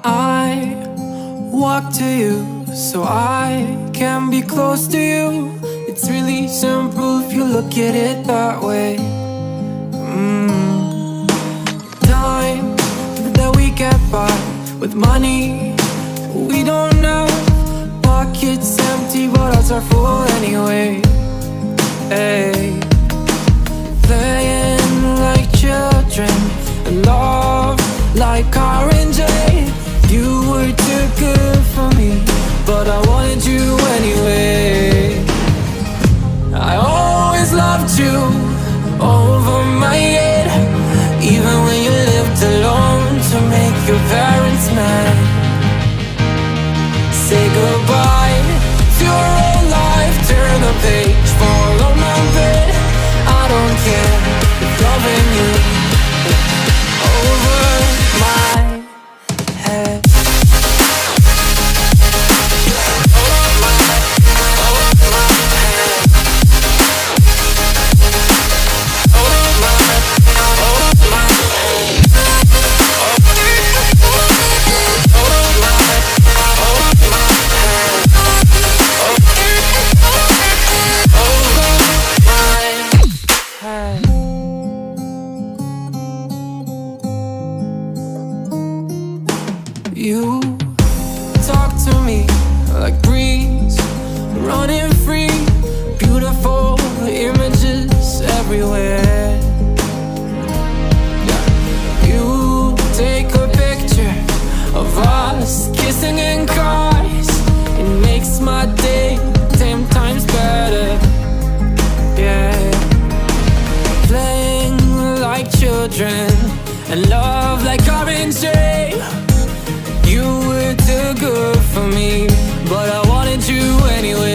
I walk to you so I can be close to you. It's really simple if you look at it that way. Time that we get by with money we don't know. Pockets empty but hearts are full anyway. Hey, playing like children and love like orange. You were too good for me, but I wanted you anyway. I always loved you over my head, even when you lived alone to make your parents mad. Say goodbye to your old life, turn the page, fall on my bed. I don't care if loving you over my head. You talk to me like breeze, running free, beautiful images everywhere. Yeah. You take a picture of us kissing in cars, it makes my day 10 times better. Yeah, playing like children and love like orange. You were too good for me, but I wanted you anyway.